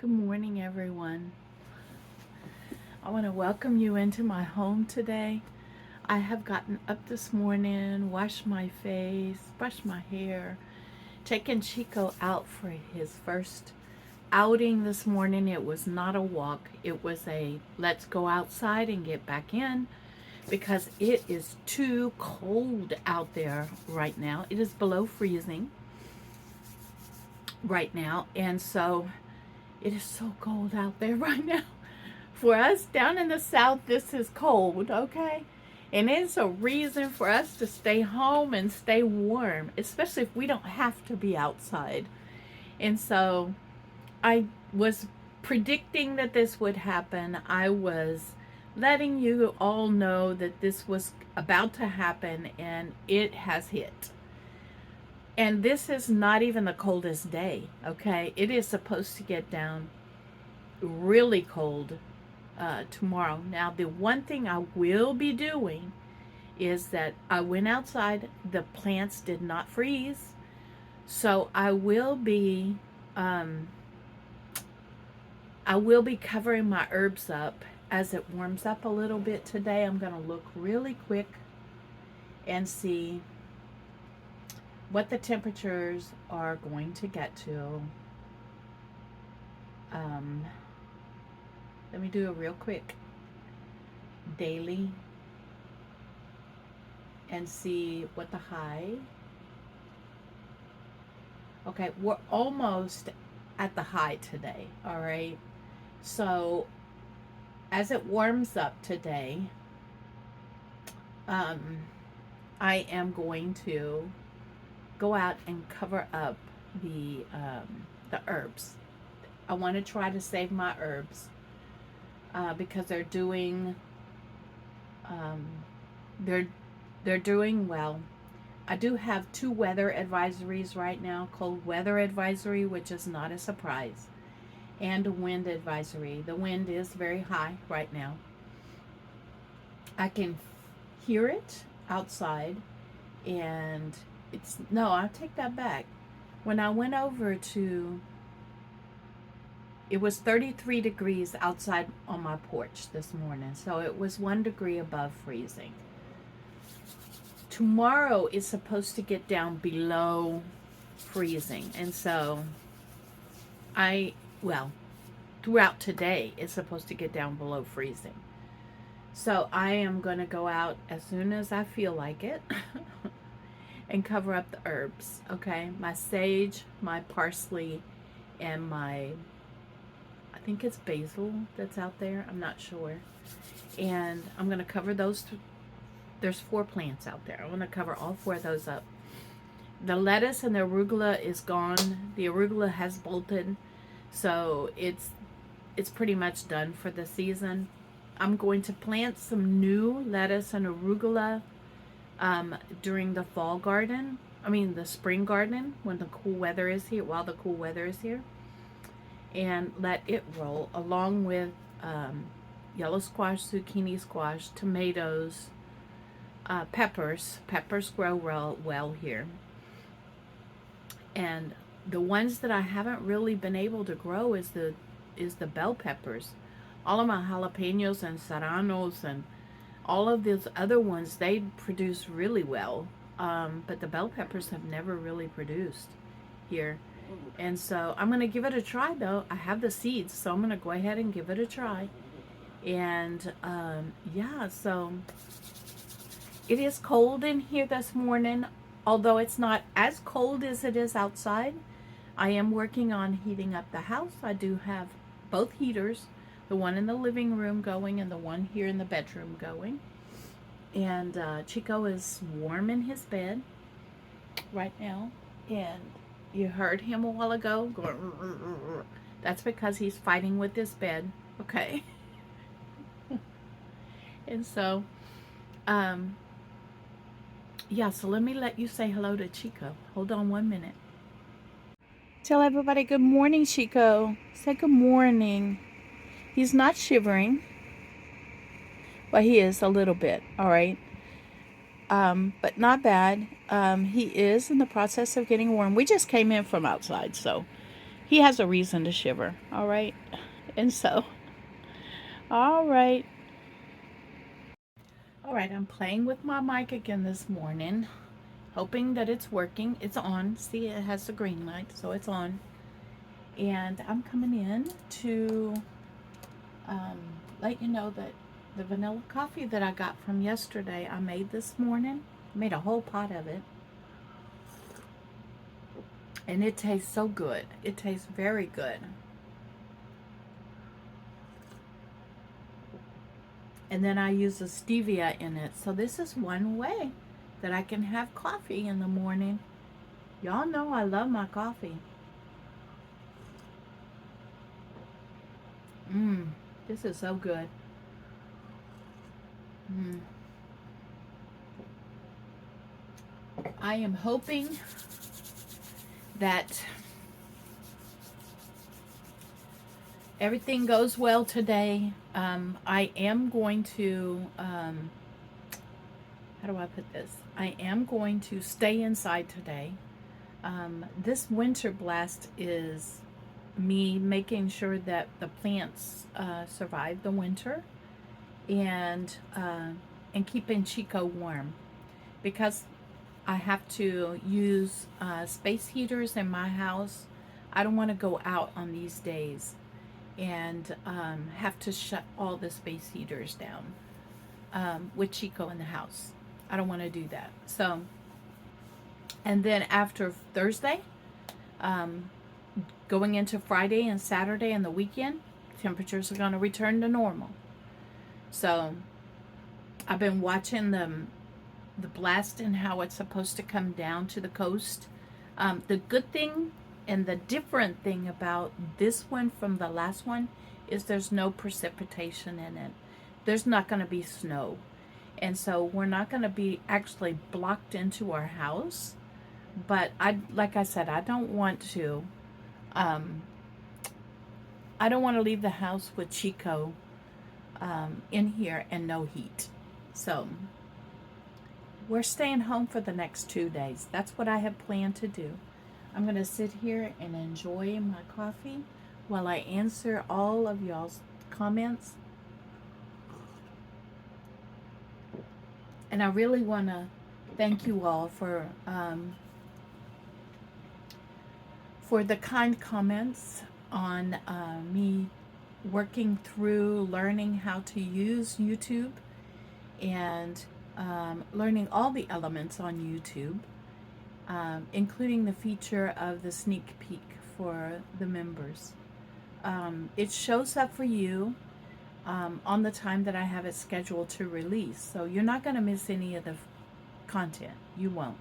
Good morning, everyone. I want to welcome you into my home today. I have gotten up this morning, washed my face, brushed my hair, taken Chico out for his first outing this morning. It was not a walk, it was a let's go outside and get back in because it is too cold out there right now. It is below freezing right now, and so it is so cold out there right now. For us down in the south, this is cold, okay? And it's a reason for us to stay home and stay warm, especially if we don't have to be outside. And so I was predicting that this would happen. I was letting you all know that this was about to happen, and it has hit. And this is not even the coldest day, okay? It is supposed to get down really cold tomorrow. Now, the one thing I will be doing is that I went outside. The plants did not freeze, so I will be covering my herbs up as it warms up a little bit today. I'm going to look really quick and see what the temperatures are going to get to. Let me do a real quick daily and see what the high. Okay, we're almost at the high today, all right? So as it warms up today, I am going to go out and cover up the herbs. I want to try to save my herbs because they're doing they're doing well. I do have 2 weather advisories right now: cold weather advisory, which is not a surprise, and a wind advisory. The wind is very high right now. I can hear it outside, and I take that back. When I went over to, it was 33 degrees outside on my porch this morning, so it was 1 degree above freezing. Tomorrow is supposed to get down below freezing, and so throughout today it's supposed to get down below freezing. So I am going to go out as soon as I feel like it and cover up the herbs, okay? My sage, my parsley, and I think it's basil that's out there. I'm not sure. And I'm going to cover those. There's 4 plants out there. I want to cover all 4 of those up. The lettuce and the arugula is gone. The arugula has bolted, so it's pretty much done for the season. I'm going to plant some new lettuce and arugula during the the spring garden, when the cool weather is here, while the cool weather is here, and let it roll along with yellow squash, zucchini squash, tomatoes, peppers. Peppers grow well here. And the ones that I haven't really been able to grow is the bell peppers. All of my jalapenos and serranos and all of those other ones, they produce really well. But the bell peppers have never really produced here. And so I'm going to give it a try, though. I have the seeds, so I'm going to go ahead and give it a try. And so it is cold in here this morning, although it's not as cold as it is outside. I am working on heating up the house. I do have both heaters, the one in the living room going and the one here in the bedroom going. And Chico is warm in his bed right now. And you heard him a while ago going. That's because he's fighting with his bed, okay? And so, so let me let you say hello to Chico. Hold on 1 minute. Tell everybody good morning, Chico. Say good morning. He's not shivering, but he is a little bit, all right? But not bad. He is in the process of getting warm. We just came in from outside, so he has a reason to shiver, all right? And so, all right. All right, I'm playing with my mic again this morning, hoping that it's working. It's on. See, it has the green light, so it's on. And I'm coming in to um, let you know that the vanilla coffee that I got from yesterday, I made this morning. Made a whole pot of it. And it tastes so good. It tastes very good. And then I use the stevia in it. So this is one way that I can have coffee in the morning. Y'all know I love my coffee. This is so good. I am hoping that everything goes well today. I am going to, how do I put this? I am going to stay inside today. This winter blast is me making sure that the plants survive the winter, and keeping Chico warm, because I have to use space heaters in my house. I don't want to go out on these days and have to shut all the space heaters down with Chico in the house. I don't want to do that. So, and then after Thursday, going into Friday and Saturday and the weekend, temperatures are going to return to normal. So I've been watching the blast and how it's supposed to come down to the coast. The good thing and the different thing about this one from the last one is there's no precipitation in it. There's not going to be snow. And so we're not going to be actually blocked into our house. But like I said, I don't want to leave the house with Chico in here and no heat. So we're staying home for the next 2 days. That's what I have planned to do. I'm going to sit here and enjoy my coffee while I answer all of y'all's comments. And I really want to thank you all for the kind comments on me working through learning how to use YouTube, and learning all the elements on YouTube, including the feature of the sneak peek for the members. It shows up for you on the time that I have it scheduled to release, so you're not going to miss any of the content. You won't.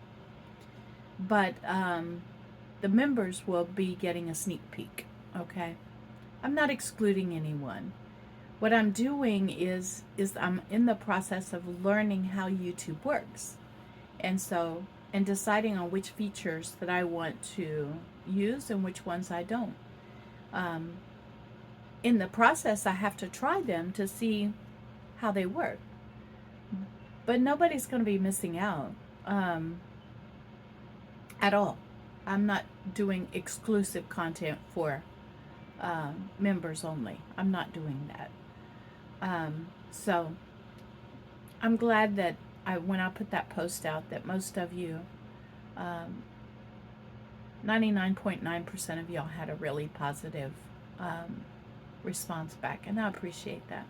But the members will be getting a sneak peek, okay? I'm not excluding anyone. What I'm doing is I'm in the process of learning how YouTube works. And deciding on which features that I want to use and which ones I don't. In the process, I have to try them to see how they work. But nobody's going to be missing out at all. I'm not doing exclusive content for members only. I'm not doing that. So I'm glad that when I put that post out, that most of you, 99.9% of y'all had a really positive response back, and I appreciate that.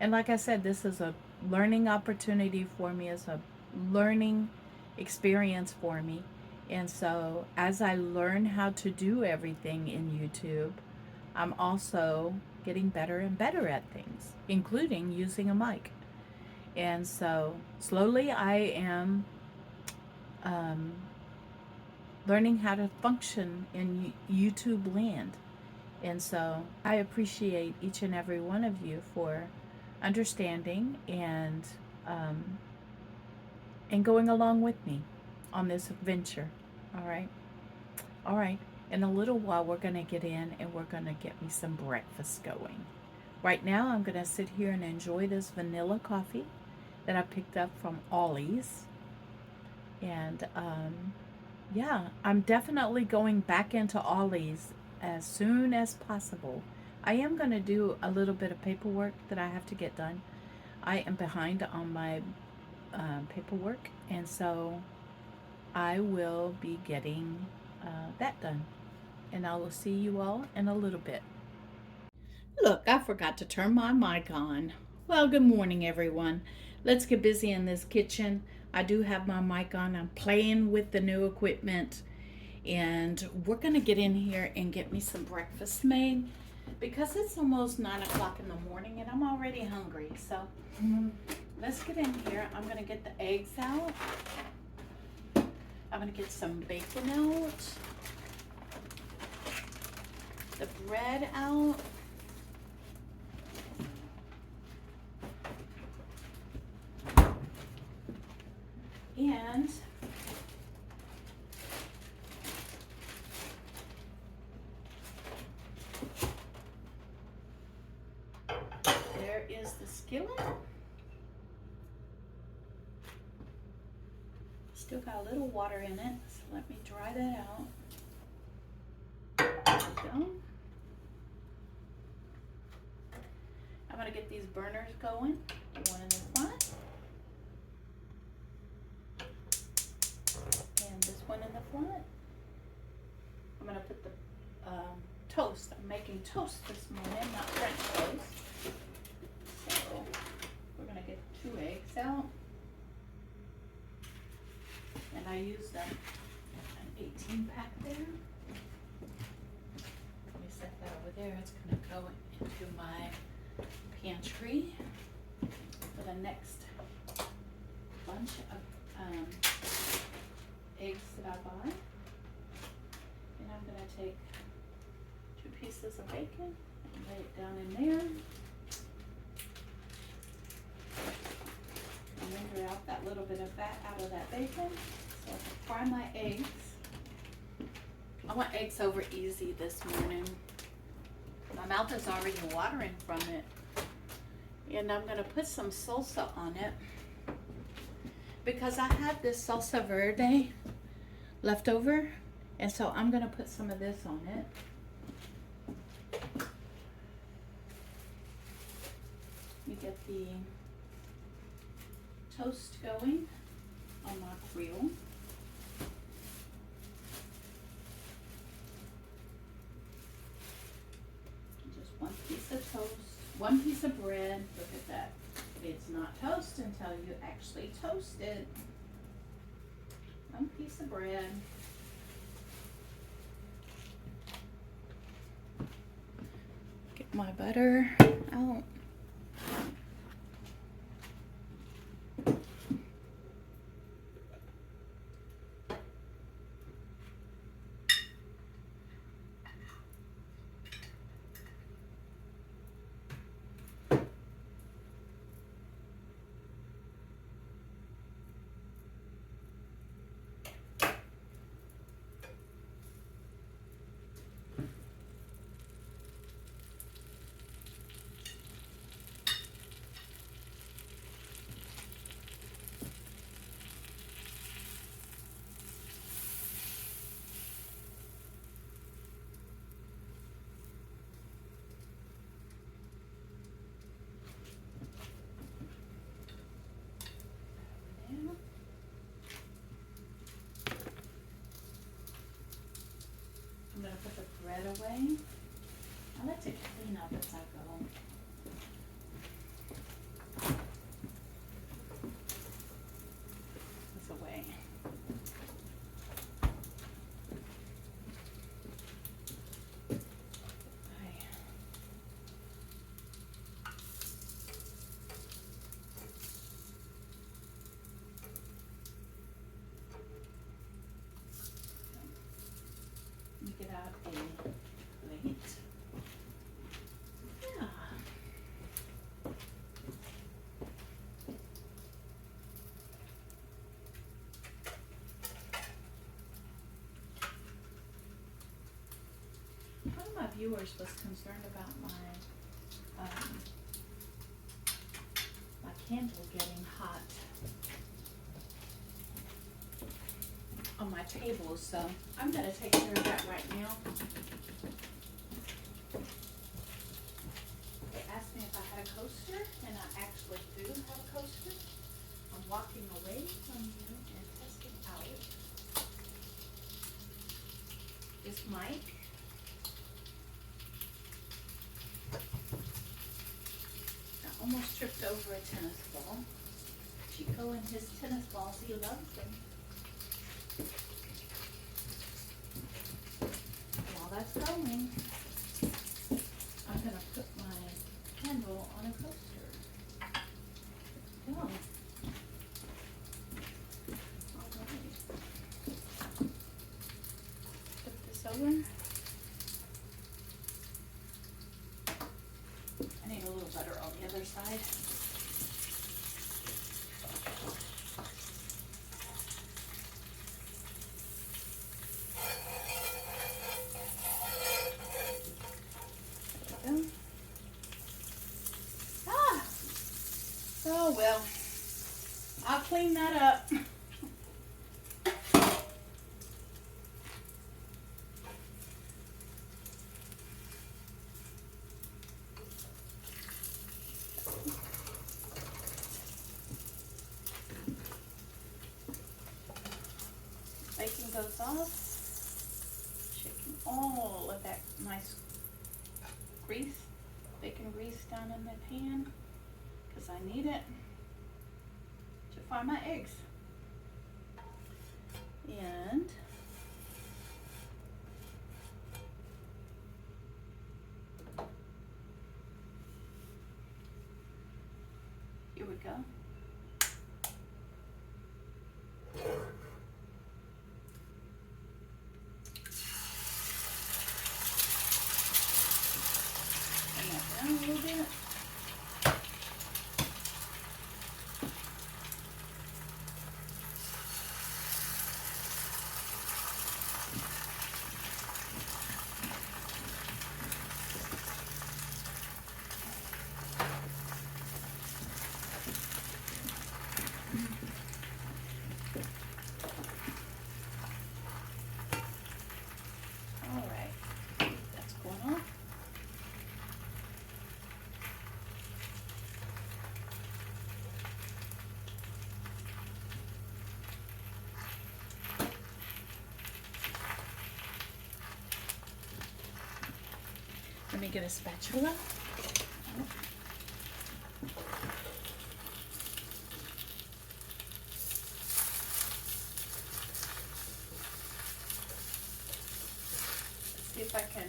And like I said, this is a learning opportunity for me, it's a learning experience for me. And so as I learn how to do everything in YouTube, I'm also getting better and better at things, including using a mic. And so slowly I am learning how to function in YouTube land. And so I appreciate each and every one of you for understanding and going along with me on this adventure. All right. In a little while, we're going to get in and we're going to get me some breakfast going. Right now, I'm going to sit here and enjoy this vanilla coffee that I picked up from Ollie's. And yeah, I'm definitely going back into Ollie's as soon as possible. I am going to do a little bit of paperwork that I have to get done. I am behind on my paperwork, and so I will be getting that done. And I will see you all in a little bit. Look, I forgot to turn my mic on. Well, good morning, everyone. Let's get busy in this kitchen. I do have my mic on. I'm playing with the new equipment. And we're going to get in here and get me some breakfast made because it's almost 9 o'clock in the morning and I'm already hungry. So let's get in here. I'm going to get the eggs out. I'm going to get some bacon out. The bread out. And there is the skillet. Still got a little water in it, so let me dry that out. There we go. I'm going to get these burners going. One in the front. And this one in the front. I'm going to put the toast. I'm making toast this morning, not French toast. So we're going to get 2 eggs out. And I used an 18 pack there. Let me set that over there. It's going to go into my pantry for the next bunch of eggs that I buy. And I'm going to take 2 pieces of bacon and lay it down in there. And render out that little bit of fat out of that bacon. So I can fry my eggs. I want eggs over easy this morning. My mouth is already watering from it. And I'm going to put some salsa on it because I had this salsa verde left over, and so I'm going to put some of this on it. Let me get the toast going on my grill. Just 1 piece of toast. 1 piece of bread. Look at that. It's not toast until you actually toast it. 1 piece of bread. Get my butter out. I'm going to put the bread away. I like to clean up as I go. This away. Get out a plate. Yeah. One of my viewers was concerned about my candle getting hot on my table, so I'm going to take care of that right now. They asked me if I had a coaster, and I actually do have a coaster. I'm walking away from you and testing out this mic. I almost tripped over a tennis ball. Chico and his tennis balls, he loves them. While that's going, I'm going to put my handle on a coaster. Oh. Alright. Put this over. I need a little butter on the other side. Oh well, I'll clean that up. Bacon goes off, shaking all of that nice grease, bacon grease down in the pan, because I need it to fry my eggs. And here we go. Turn that down a little bit. Let me get a spatula. See if I can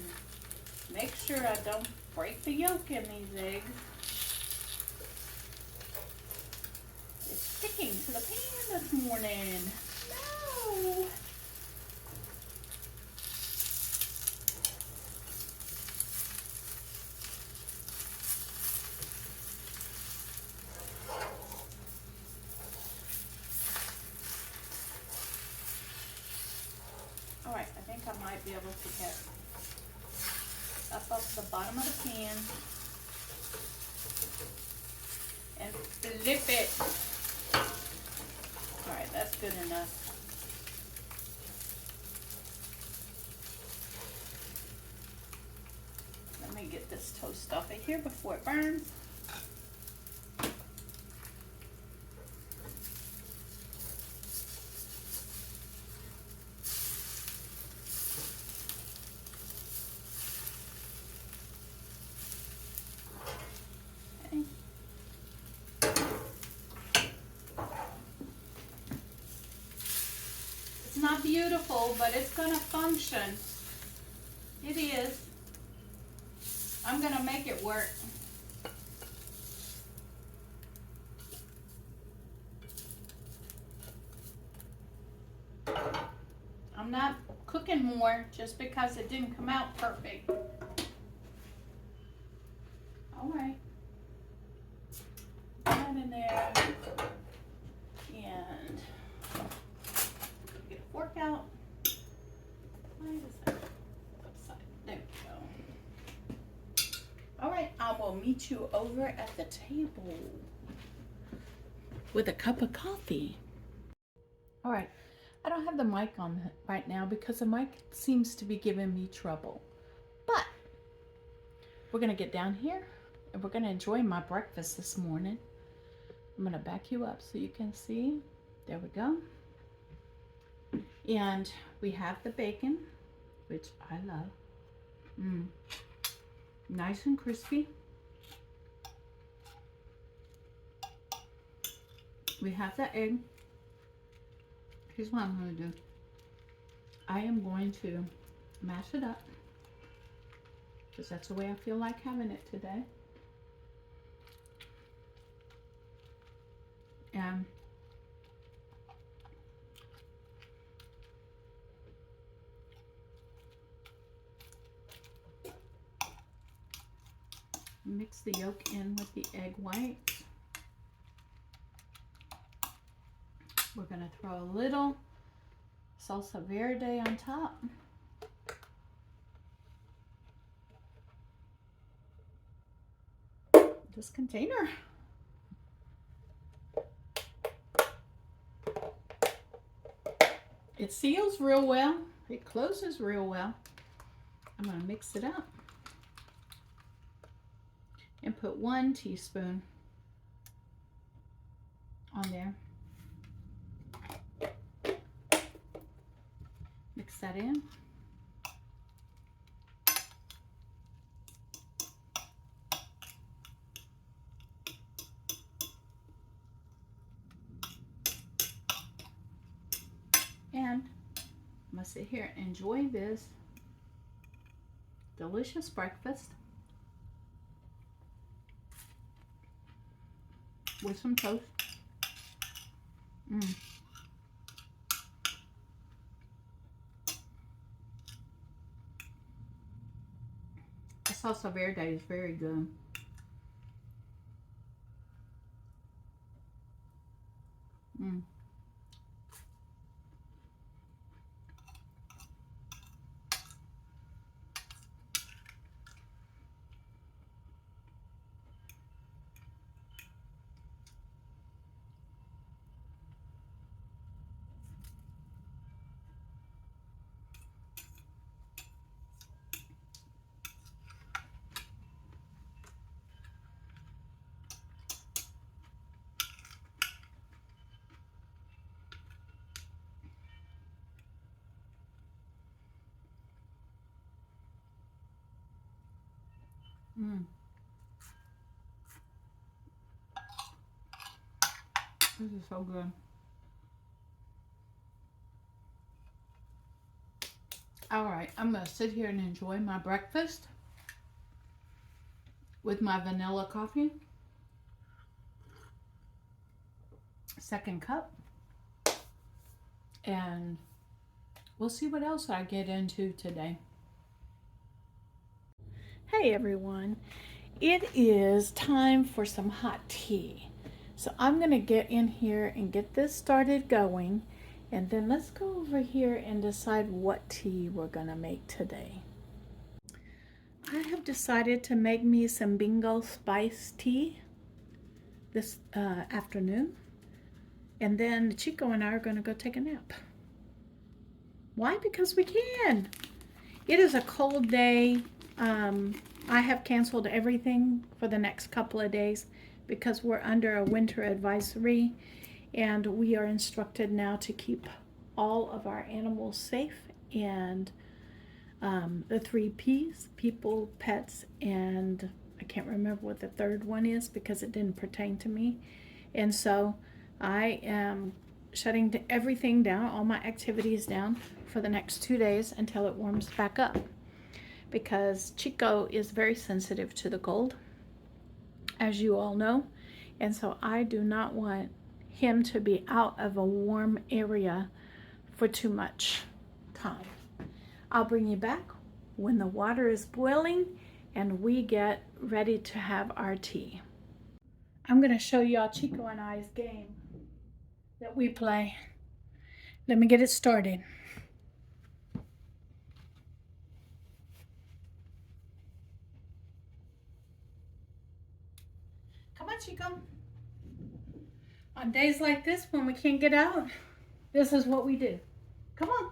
make sure I don't break the yolk in these eggs. It's sticking to the pan this morning. No! Alright, I think I might be able to get up off the bottom of the pan and flip it. Alright, that's good enough. Let me get this toast off of here before it burns. It's not beautiful, but it's going to function. It is. I'm going to make it work. I'm not cooking more just because it didn't come out perfect. All right. Put that in there. And get a fork out. Why is that upside? There we go. All right, I will meet you over at the table with a cup of coffee. All right, I don't have the mic on right now because the mic seems to be giving me trouble. But we're going to get down here and we're going to enjoy my breakfast this morning. I'm going to back you up so you can see. There we go. And we have the bacon, which I love. Nice and crispy. We have the egg. Here's what I'm going to do. I am going to mash it up because that's the way I feel like having it today. And mix the yolk in with the egg white. We're going to throw a little salsa verde on top. This container. It seals real well. It closes real well. I'm going to mix it up and put 1 teaspoon on there. Mix that in. And I'm going to sit here and enjoy this delicious breakfast with some toast. The salsa verde is very good. This is so good. All right, I'm going to sit here and enjoy my breakfast with my vanilla coffee. Second cup. And we'll see what else I get into today. Hey everyone, it is time for some hot tea. So I'm going to get in here and get this started going, and then let's go over here and decide what tea we're going to make today. I have decided to make me some bingo spice tea this afternoon, and then Chico and I are going to go take a nap. Why? Because we can. It is a cold day. I have canceled everything for the next couple of days because we're under a winter advisory, and we are instructed now to keep all of our animals safe, and the 3 P's, people, pets, and I can't remember what the third one is because it didn't pertain to me. And so I am shutting everything down, all my activities down for the next 2 days until it warms back up, because Chico is very sensitive to the cold, as you all know, and so I do not want him to be out of a warm area for too much time. I'll bring you back when the water is boiling and we get ready to have our tea. I'm going to show y'all Chico and I's game that we play. Let me get it started. Come on, Chico. On days like this, when we can't get out, this is what we do. Come on.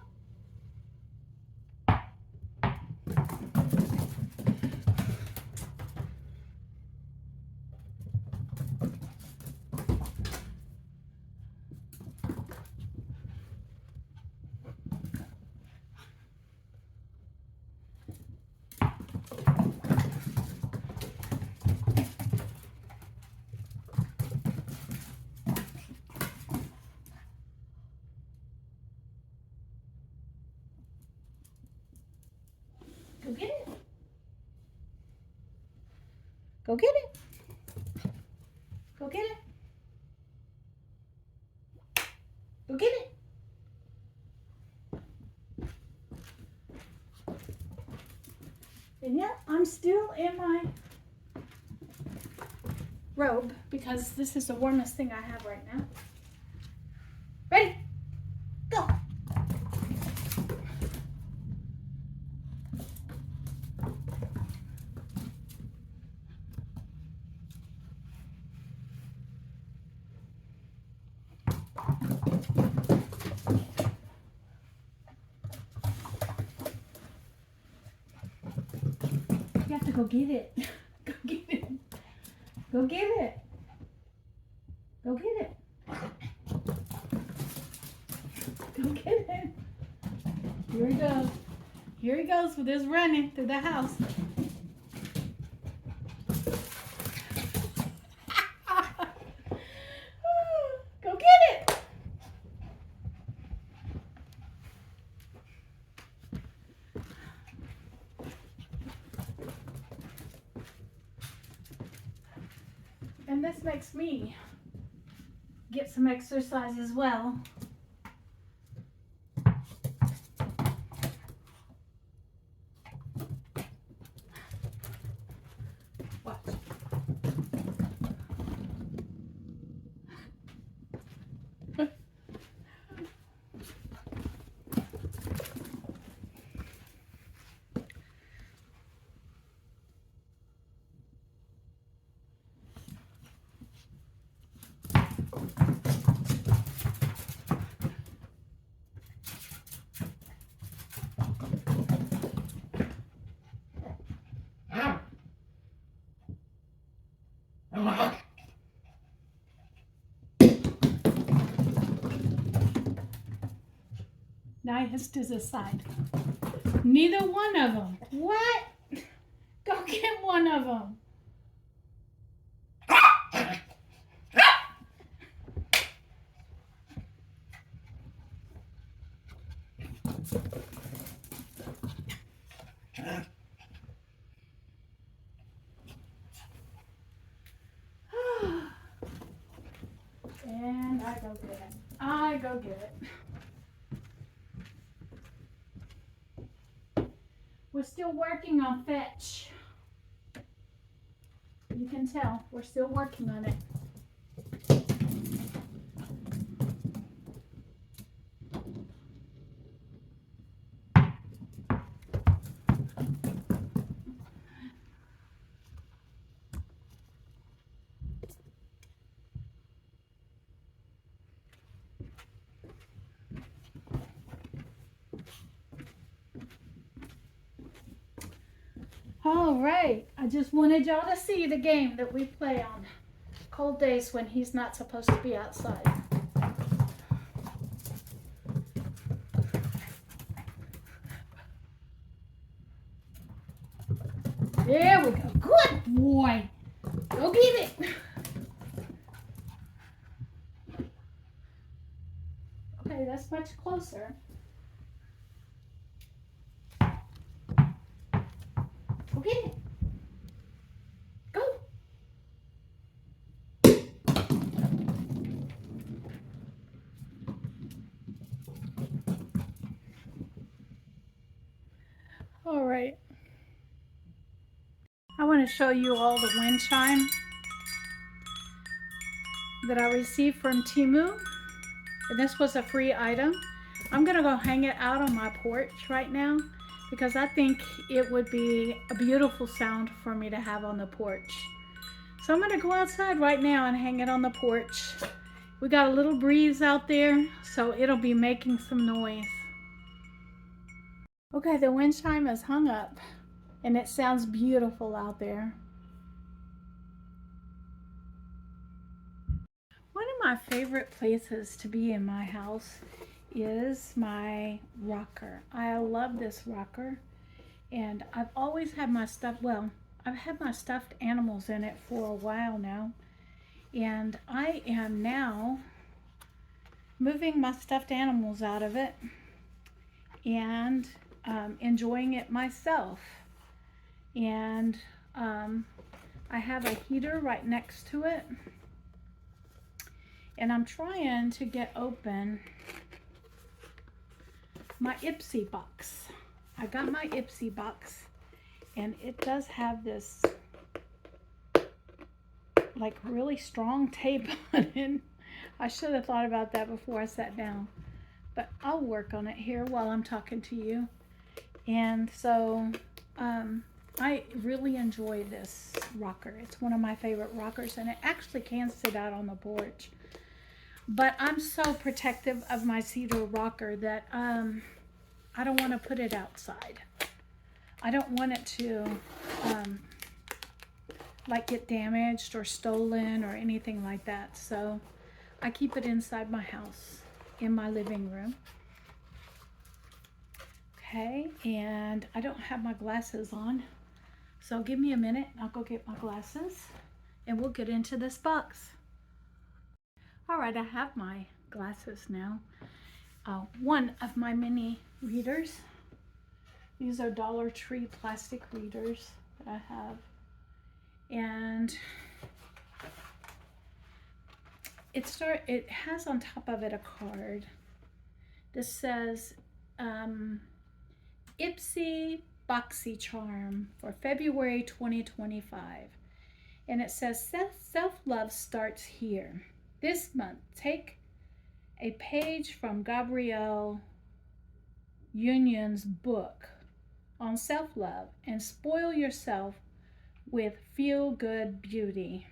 Go get it. Go get it. Go get it. And yeah, I'm still in my robe because this is the warmest thing I have right now. Ready? Go. You have to go get it. Go get it. Go get it. Go get it. Go get it. Here he goes. Here he goes with his running through the house. Go get it. And this makes me get some exercise as well. Watch. Now he has to decide. Neither one of them. What? Go get one of them. And I go get it. I go get it. We're still working on fetch. You can tell we're still working on it. All right, I just wanted y'all to see the game that we play on cold days when he's not supposed to be outside. There we go. Good boy. Go get it. Okay, that's much closer. Go get it. Go. All right. I want to show you all the wind chime that I received from Temu. And this was a free item. I'm going to go hang it out on my porch right now because I think it would be a beautiful sound for me to have on the porch. So I'm going to go outside right now and hang it on the porch. We got a little breeze out there, so it'll be making some noise. Okay, the wind chime is hung up and it sounds beautiful out there. One of my favorite places to be in my house is my rocker. I love this rocker, and I've always had my I've had my stuffed animals in it for a while now, and I am now moving my stuffed animals out of it and enjoying it myself. And I have a heater right next to it, and I'm trying to get open my Ipsy box. I got my Ipsy box, and it does have this like really strong tape on it. I should have thought about that before I sat down, but I'll work on it here while I'm talking to you. And so I really enjoy this rocker. It's one of my favorite rockers, and it actually can sit out on the porch. But I'm so protective of my cedar rocker that I don't want to put it outside. I don't want it to like get damaged or stolen or anything like that. So I keep it inside my house in my living room. Okay, and I don't have my glasses on, so give me a minute. I'll go get my glasses and we'll get into this box. All right, I have my glasses now. One of my mini readers. These are Dollar Tree plastic readers that I have. And it has on top of it a card. This says Ipsy BoxyCharm for February 2025. And it says self-love starts here. This month, take a page from Gabrielle Union's book on self-love and spoil yourself with feel-good beauty.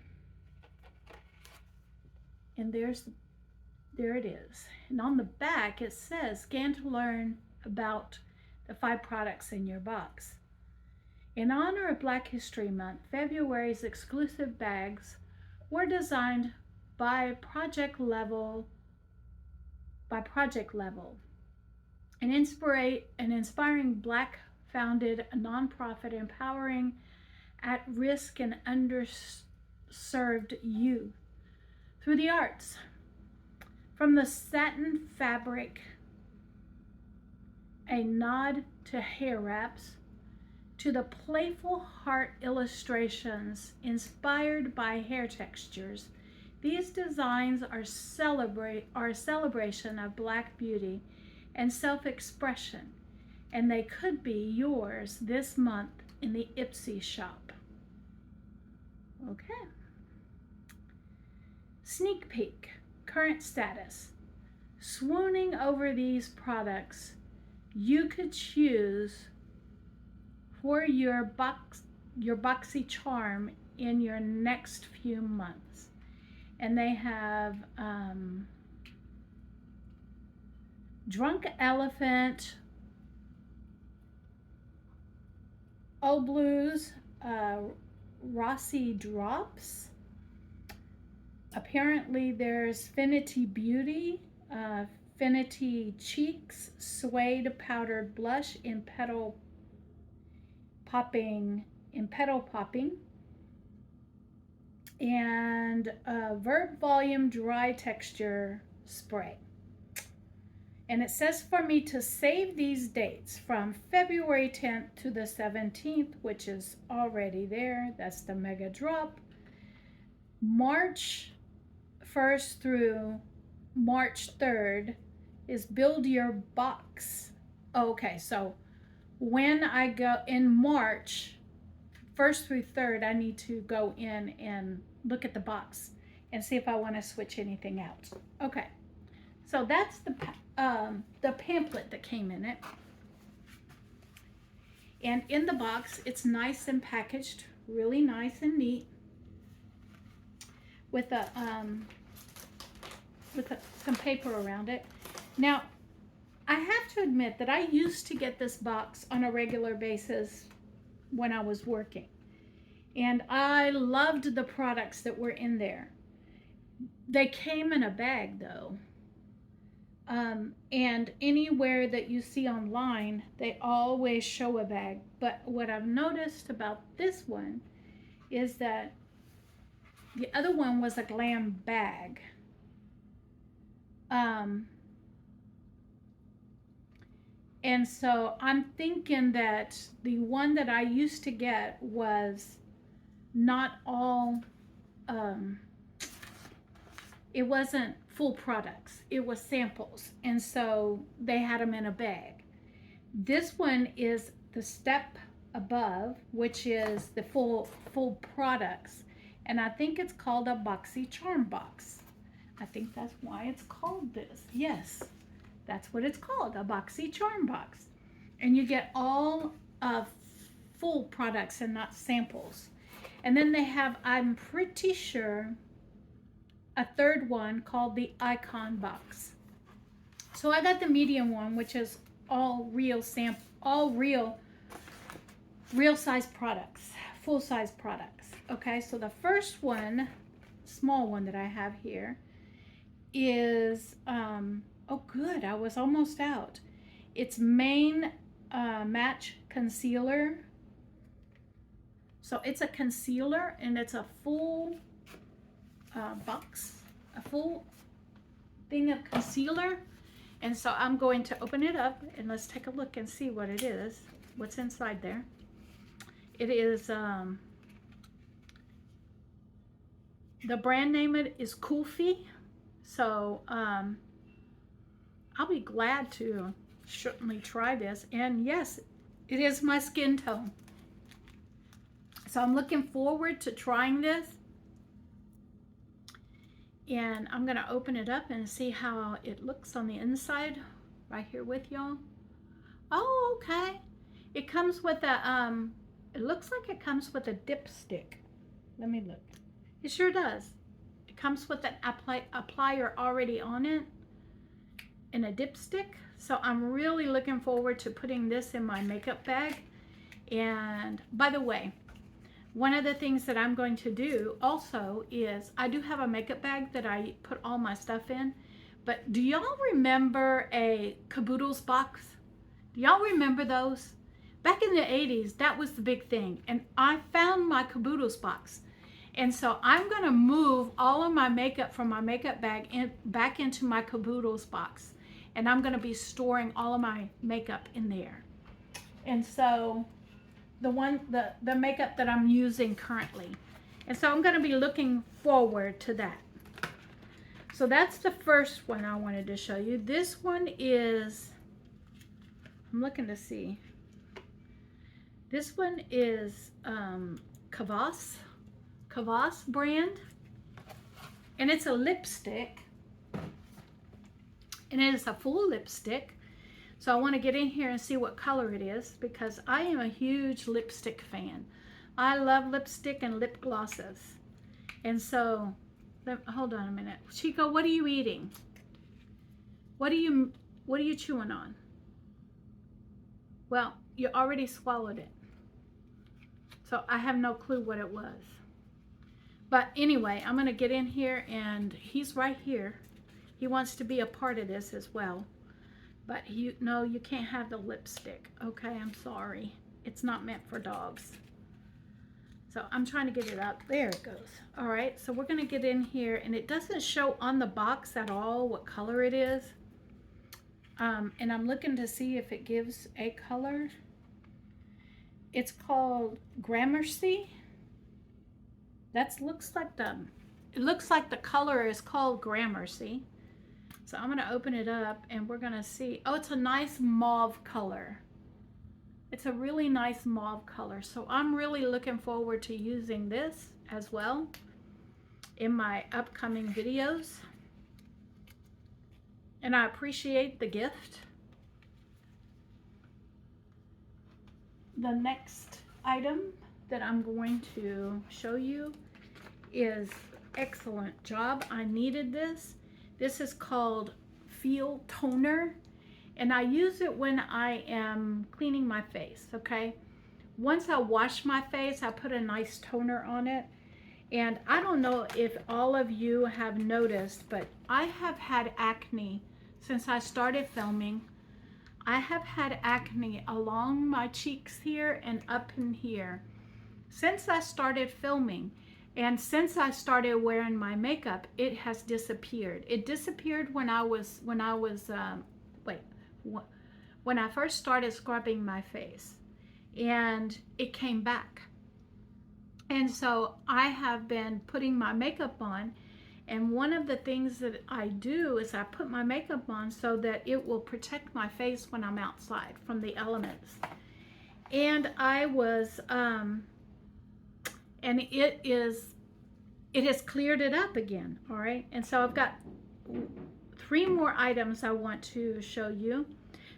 And there it is. And on the back it says, scan to learn about the 5 products in your box. In honor of Black History Month, February's exclusive bags were designed by Project Level, an inspiring Black-founded nonprofit empowering at-risk and underserved youth through the arts. From the satin fabric, a nod to hair wraps, to the playful heart illustrations inspired by hair textures, these designs are a celebration of Black beauty and self-expression, and they could be yours this month in the Ipsy shop. Okay. Sneak peek, current status. Swooning over these products you could choose for your BoxyCharm in your next few months. And they have Drunk Elephant, Blues, Rossi Drops. Apparently there's Finity Beauty, Finity Cheeks, Suede Powdered Blush in Petal Popping, and Verb Volume Dry Texture Spray. And it says for me to save these dates from February 10th to the 17th, which is already there. That's the mega drop. March 1st through March 3rd is Build Your Box. Okay, so when I go in March 1st through 3rd, I need to go in and look at the box and see if I want to switch anything out. Okay, so that's the pamphlet that came in it. And in the box, it's nice and packaged, really nice and neat, with some paper around it. Now, I have to admit that I used to get this box on a regular basis when I was working. And I loved the products that were in there. They came in a bag though. And anywhere that you see online, they always show a bag. But what I've noticed about this one is that the other one was a glam bag. And so I'm thinking that the one that I used to get was not all, um, it wasn't full products, it was samples. And so they had them in a bag. This one is the step above, which is the full products. And I think it's called a boxy charm box. I think that's why it's called this. Yes, that's what it's called, a boxy charm box. And you get all of full products and not samples. And then they have, I'm pretty sure, a third one called the icon box. So I got the medium one, which is all real size products, full size products. Okay, so the first one, small one that I have here is oh good, I was almost out. It's main match concealer. So it's a concealer and it's a full box, a full thing of concealer. And so I'm going to open it up and let's take a look and see what it is, what's inside there. It is, the brand name is Kulfi. So I'll be glad to certainly try this. And yes, it is my skin tone. So I'm looking forward to trying this. And I'm going to open it up and see how it looks on the inside right here with y'all. Oh, okay. It comes with a, it looks like it comes with a dipstick. Let me look. It sure does. It comes with an applier already on it and a dipstick. So I'm really looking forward to putting this in my makeup bag. And by the way, one of the things that I'm going to do also is I do have a makeup bag that I put all my stuff in. But do y'all remember a caboodles box? Do y'all remember those? Back in the 80s, that was the big thing. And I found my caboodles box. And so I'm going to move all of my makeup from my makeup bag back into my caboodles box. And I'm going to be storing all of my makeup in there. And so the makeup that I'm using currently. And so I'm going to be looking forward to that. So that's the first one I wanted to show you. This one is, I'm looking to see. This one is Kavas brand. And it's a lipstick. And it is a full lipstick. So I want to get in here and see what color it is because I am a huge lipstick fan. I love lipstick and lip glosses. And so, hold on a minute. Chico, what are you eating? What are you chewing on? Well, you already swallowed it. So I have no clue what it was. But anyway, I'm going to get in here and he's right here. He wants to be a part of this as well. But no, you can't have the lipstick. Okay, I'm sorry. It's not meant for dogs. So I'm trying to get it up. There it goes. All right, so we're going to get in here. And it doesn't show on the box at all what color it is. And I'm looking to see if it gives a color. It's called Gramercy. It looks like the color is called Gramercy. So I'm going to open it up and we're going to see. Oh, it's a nice mauve color. It's a really nice mauve color. So I'm really looking forward to using this as well in my upcoming videos. And I appreciate the gift. The next item that I'm going to show you is excellent job. I needed this. This is called Feel Toner, and I use it when I am cleaning my face, okay? Once I wash my face, I put a nice toner on it, and I don't know if all of you have noticed, but I have had acne since I started filming. I have had acne along my cheeks here and up in here since I started filming. And since I started wearing my makeup, it has disappeared. It disappeared when I first started scrubbing my face, and it came back. And so I have been putting my makeup on, and one of the things that I do is I put my makeup on so that it will protect my face when I'm outside from the elements. And I was, and it has cleared it up again. All right. And so I've got 3 more items I want to show you.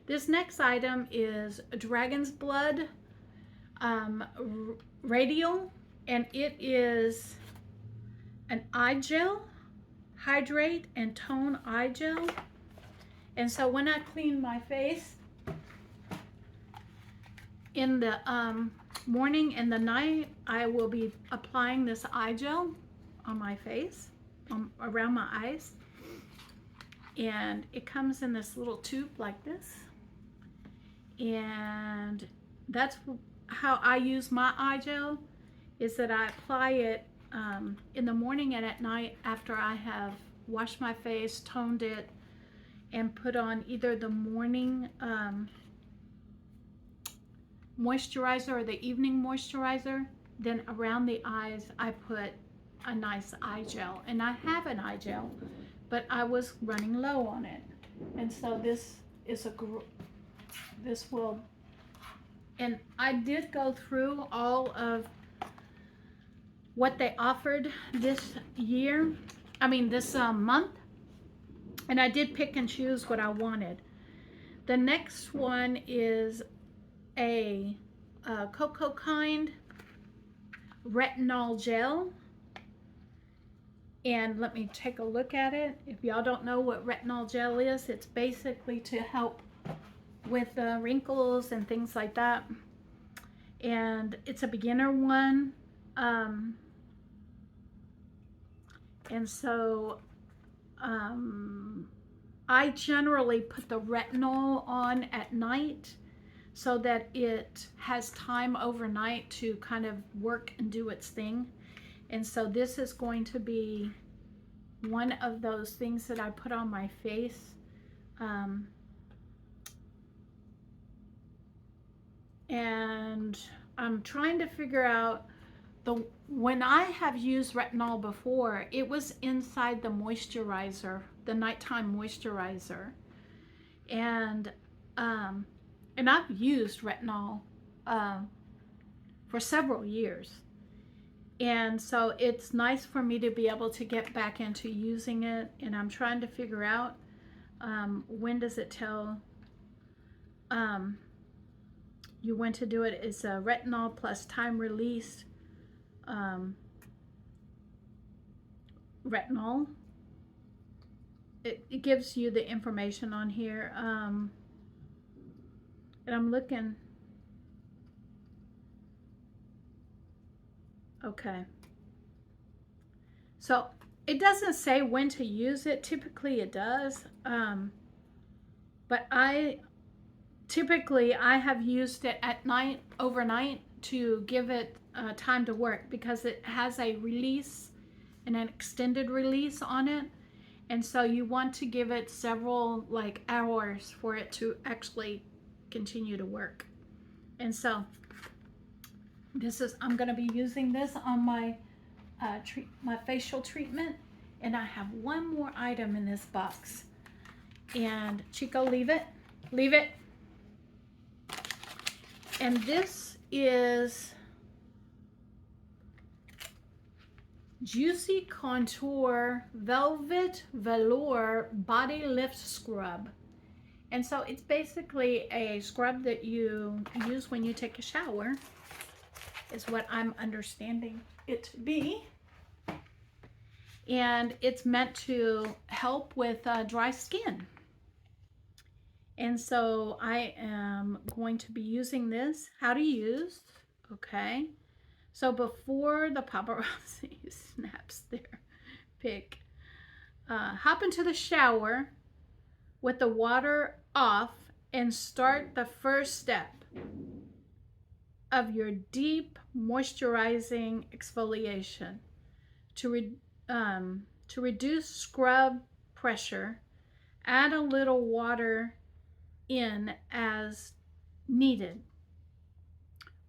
This next item is Dragon's Blood um, Radial, and it is an eye gel, hydrate and tone eye gel. And so when I clean my face in the morning and the night, I will be applying this eye gel on my face, around my eyes. And it comes in this little tube like this. And that's how I use my eye gel, is that I apply it in the morning and at night after I have washed my face, toned it, and put on either the morning moisturizer or the evening moisturizer. Then around the eyes I put a nice eye gel, and I have an eye gel, but I was running low on it, and so this will, and I did go through all of what they offered this year, this month, and I did pick and choose what I wanted. The next one is a Cocoa Kind retinol gel. And let me take a look at it. If y'all don't know what retinol gel is, it's basically to help with wrinkles and things like that. And it's a beginner one. And so I generally put the retinol on at night so that it has time overnight to kind of work and do its thing. And so this is going to be one of those things that I put on my face. And I'm trying to figure out, when I have used retinol before, it was inside the moisturizer, the nighttime moisturizer. And I've used retinol for several years. And so it's nice for me to be able to get back into using it. And I'm trying to figure out, when does it tell you when to do it. It's a retinol plus time release retinol. It gives you the information on here. And I'm looking. Okay. So it doesn't say when to use it. Typically it does. But I have used it at night, overnight, to give it time to work, because it has a release and an extended release on it. And so you want to give it several hours for it to actually continue to work. And so I'm going to be using this on my my facial treatment. And I have one more item in this box. And Chico, leave it. And this is Juicy Contour Velvet Velour Body Lift Scrub. And so it's basically a scrub that you use when you take a shower, is what I'm understanding it to be. And it's meant to help with dry skin. And so I am going to be using this. How to use. Okay. So before the paparazzi snaps their pic, hop into the shower with the water off and start the first step of your deep moisturizing exfoliation to reduce scrub pressure. Add a little water in as needed.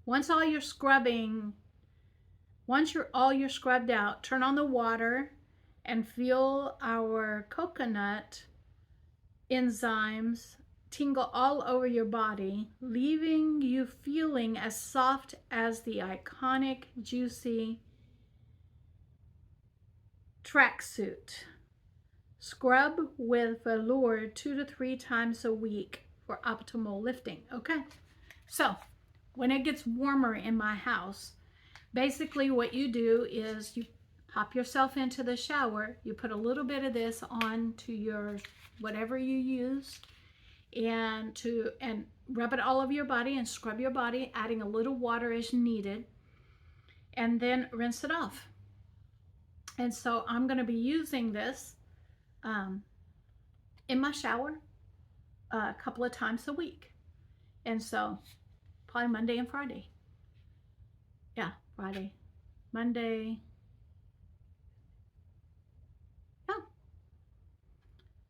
Once all your scrubbing Once you're scrubbed out, turn on the water and feel our coconut enzymes tingle all over your body, leaving you feeling as soft as the iconic, juicy tracksuit. Scrub with velour 2 to 3 times a week for optimal lifting. Okay, so when it gets warmer in my house, basically what you do is you hop yourself into the shower, you put a little bit of this onto your whatever you use, and rub it all over your body and scrub your body, adding a little water as needed, and then rinse it off. And so I'm going to be using this in my shower a couple of times a week. And so probably Monday and Friday. Yeah, Friday, Monday. Yeah,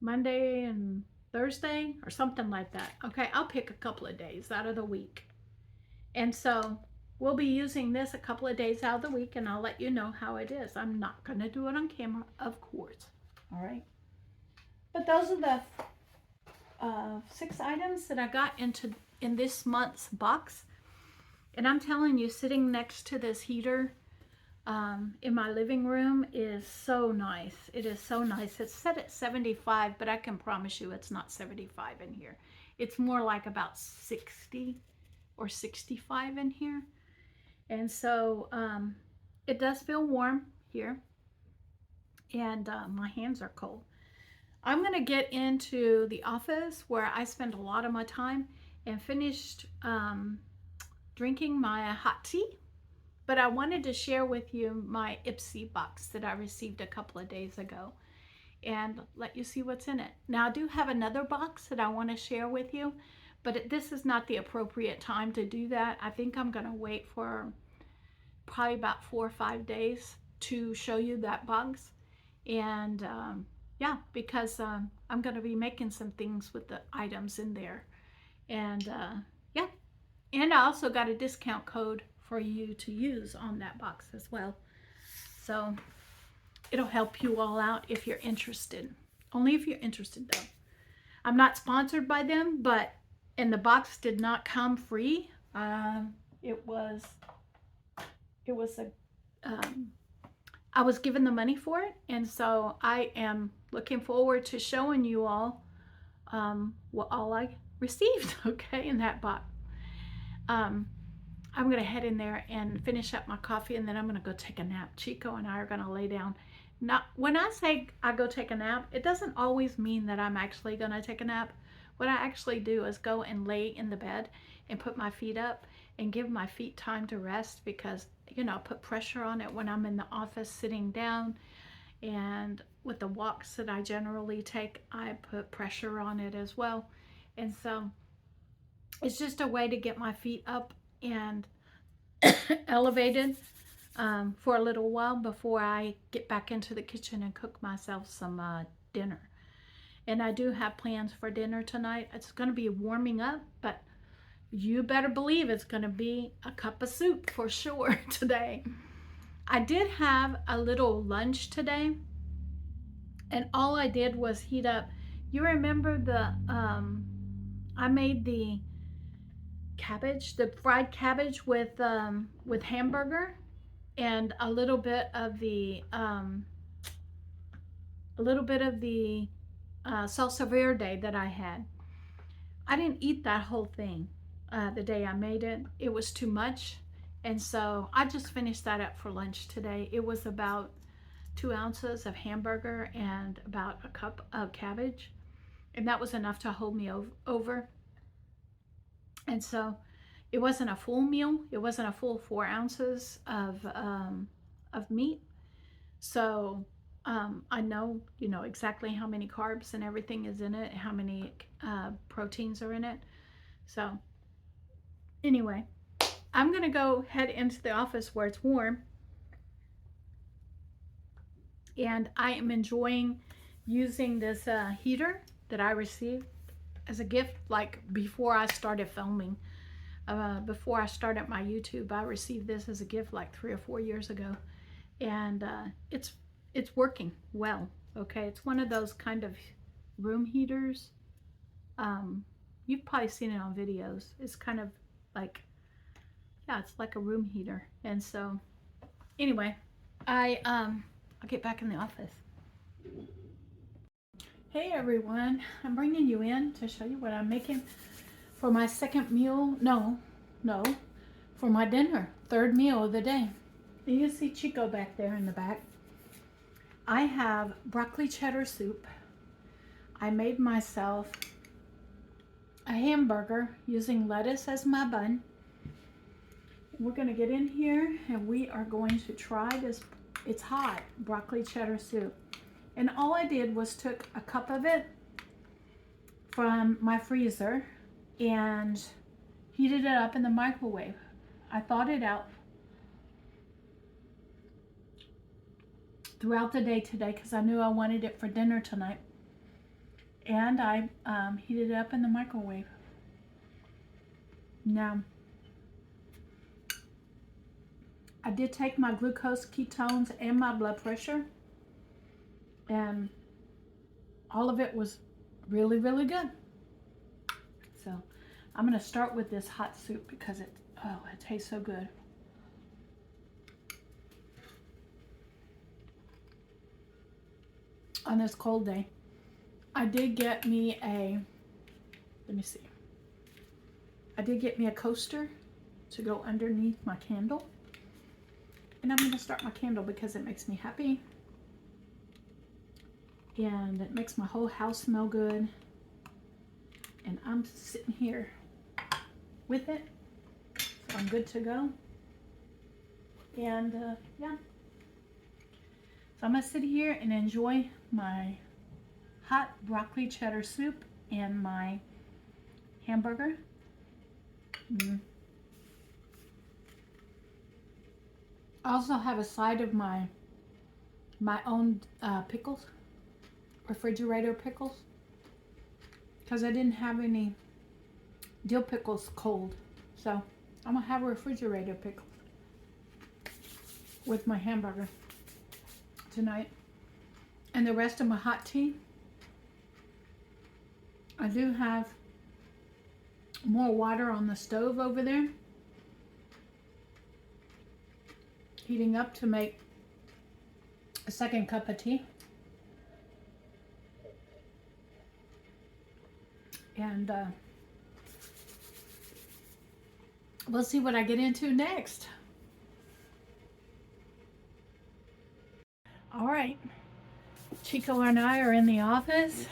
Monday and Thursday or something like that. Okay, I'll pick a couple of days out of the week. And so we'll be using this a couple of days out of the week, and I'll let you know how it is. I'm not going to do it on camera, of course. All right. But those are the 6 items that I got in this month's box. And I'm telling you, sitting next to this heater in my living room is so nice. It is so nice. It's set at 75, but I can promise you it's not 75 in here. It's more like about 60 or 65 in here. And so it does feel warm here. And my hands are cold. I'm going to get into the office where I spend a lot of my time, and finished drinking my hot tea. But I wanted to share with you my Ipsy box that I received a couple of days ago and let you see what's in it. Now, I do have another box that I want to share with you, but this is not the appropriate time to do that. I think I'm going to wait for probably about 4 or 5 days to show you that box. And yeah, because I'm going to be making some things with the items in there. And yeah, and I also got a discount code for you to use on that box as well. So it'll help you all out if you're interested. Only if you're interested, though. I'm not sponsored by them, and the box did not come free. It was I was given the money for it, and so I am looking forward to showing you all what all I received, okay, in that box. I'm going to head in there and finish up my coffee, and then I'm going to go take a nap. Chico and I are going to lay down. Now, when I say I go take a nap, it doesn't always mean that I'm actually going to take a nap. What I actually do is go and lay in the bed and put my feet up and give my feet time to rest, because, you know, I put pressure on it when I'm in the office sitting down. And with the walks that I generally take, I put pressure on it as well. And so it's just a way to get my feet up and elevated for a little while before I get back into the kitchen and cook myself some dinner. And I do have plans for dinner tonight. It's going to be warming up, but you better believe it's going to be a cup of soup for sure today. I did have a little lunch today, and all I did was heat up. You remember I made the cabbage, the fried cabbage with hamburger, and a little bit of the salsa verde that I had. I didn't eat that whole thing the day I made it. It was too much, and so I just finished that up for lunch today. It was about 2 ounces of hamburger and about a cup of cabbage, and that was enough to hold me over. And so it wasn't a full meal. It wasn't a full 4 ounces of meat. So I know, you know, exactly how many carbs and everything is in it, how many proteins are in it. So anyway, I'm going to go head into the office where it's warm. And I am enjoying using this heater that I received as a gift, like before I started filming. before I started my YouTube. I received this as a gift like 3 or 4 years ago, and it's working well. Okay, it's one of those kind of room heaters. Um, you've probably seen it on videos. It's kind of like, yeah, it's like a room heater. And so anyway, I'll get back in the office. Hey everyone, I'm bringing you in to show you what I'm making for my second meal. No, for my dinner, third meal of the day. You can see Chico back there in the back. I have broccoli cheddar soup. I made myself a hamburger using lettuce as my bun. We're going to get in here and we are going to try this. It's hot broccoli cheddar soup. And all I did was took a cup of it from my freezer and heated it up in the microwave. I thawed it out throughout the day today because I knew I wanted it for dinner tonight. And I heated it up in the microwave. Now, I did take my glucose, ketones, and my blood pressure, and all of it was really, really good. So I'm gonna start with this hot soup because it tastes so good. On this cold day, I did get me a, I did get me a coaster to go underneath my candle. And I'm gonna start my candle because it makes me happy. And it makes my whole house smell good. And I'm sitting here with it, so I'm good to go. And yeah, so I'm gonna sit here and enjoy my hot broccoli cheddar soup and my hamburger. I also have a side of my own pickles, refrigerator pickles, because I didn't have any dill pickles cold. So I'm gonna have a refrigerator pickle with my hamburger tonight. And the rest of my hot tea, I do have more water on the stove over there, heating up to make a second cup of tea. And we'll see what I get into next. All right, Chico and I are in the office.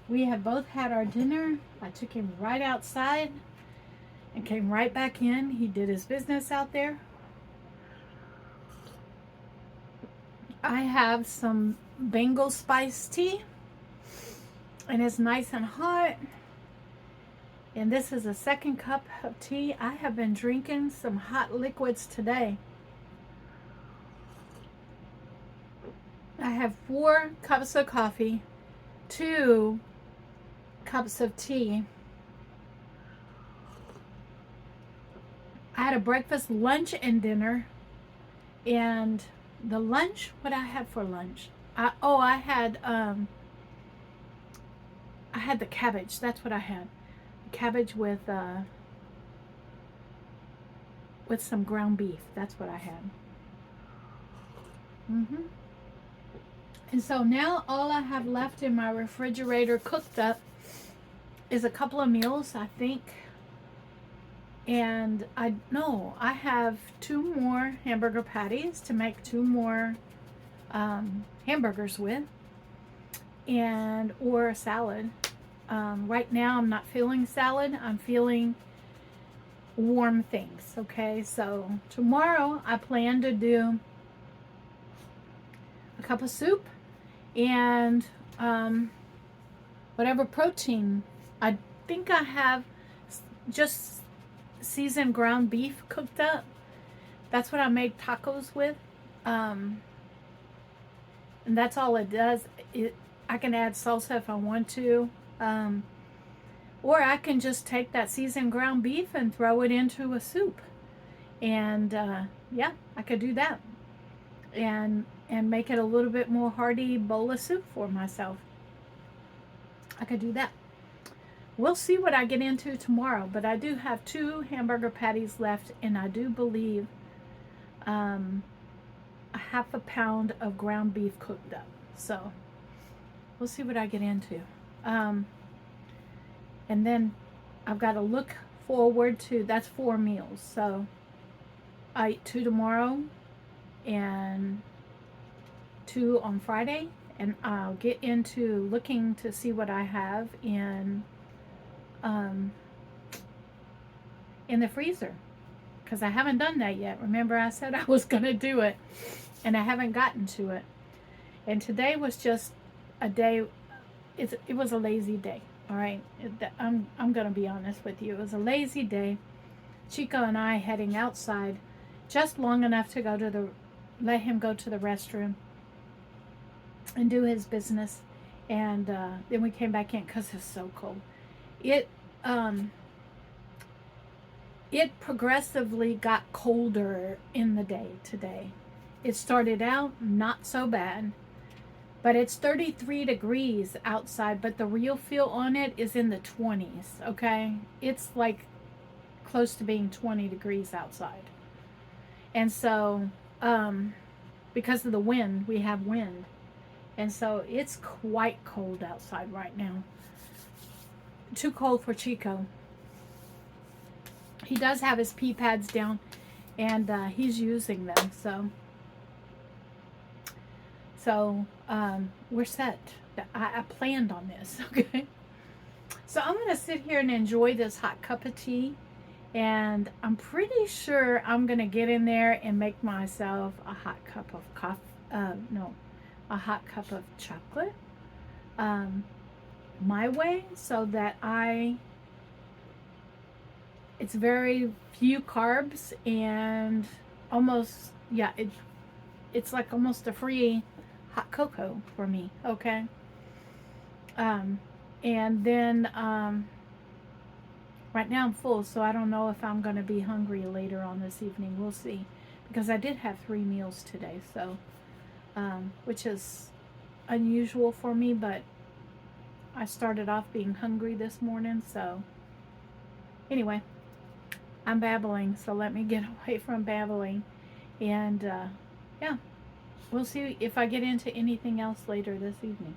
We have both had our dinner. I took him right outside and came right back in. He did his business out there. I have some Bengal spice tea, and it's nice and hot. And this is a second cup of tea. I have been drinking some hot liquids today. I have 4 cups of coffee, 2 cups of tea. I had a breakfast, lunch, and dinner. And the lunch, what I had for lunch? I had the cabbage. That's what I had. Cabbage with some ground beef. That's what I had. And so now all I have left in my refrigerator cooked up is a couple of meals, I think. And I have 2 more hamburger patties to make 2 more hamburgers with, and or a salad. Right now I'm not feeling salad. I'm feeling warm things. Okay, so tomorrow I plan to do a cup of soup and whatever protein. I think I have just seasoned ground beef cooked up. That's what I made tacos with. And that's all it does. I can add salsa if I want to. Or I can just take that seasoned ground beef and throw it into a soup. And yeah, I could do that. And make it a little bit more hearty bowl of soup for myself. I could do that. We'll see what I get into tomorrow, but I do have 2 hamburger patties left, and I do believe a half a pound of ground beef cooked up. So we'll see what I get into. And then I've got to look forward to, that's 4 meals. So I eat 2 tomorrow and 2 on Friday. And I'll get into looking to see what I have in the freezer, because I haven't done that yet. Remember, I said I was going to do it, and I haven't gotten to it. And today was just a day. It was a lazy day. All right, I'm going to be honest with you. It was a lazy day. Chico and I heading outside just long enough to let him go to the restroom and do his business, and then we came back in because it's so cold. It progressively got colder in the day today. It started out not so bad, but it's 33 degrees outside, but the real feel on it is in the 20s, okay? It's like close to being 20 degrees outside. And so, because of the wind, we have wind. And so it's quite cold outside right now. Too cold for Chico. He does have his pee pads down, and he's using them. So we're set. I planned on this, okay? So I'm going to sit here and enjoy this hot cup of tea. And I'm pretty sure I'm going to get in there and make myself a hot cup of a hot cup of chocolate my way, so that it's very few carbs and almost, yeah, it's like almost a free hot cocoa for me, okay? And then right now I'm full, so I don't know if I'm going to be hungry later on this evening. We'll see, because I did have 3 meals today, so which is unusual for me, but I started off being hungry this morning. So anyway, I'm babbling, so let me get away from babbling. And yeah, we'll see if I get into anything else later this evening.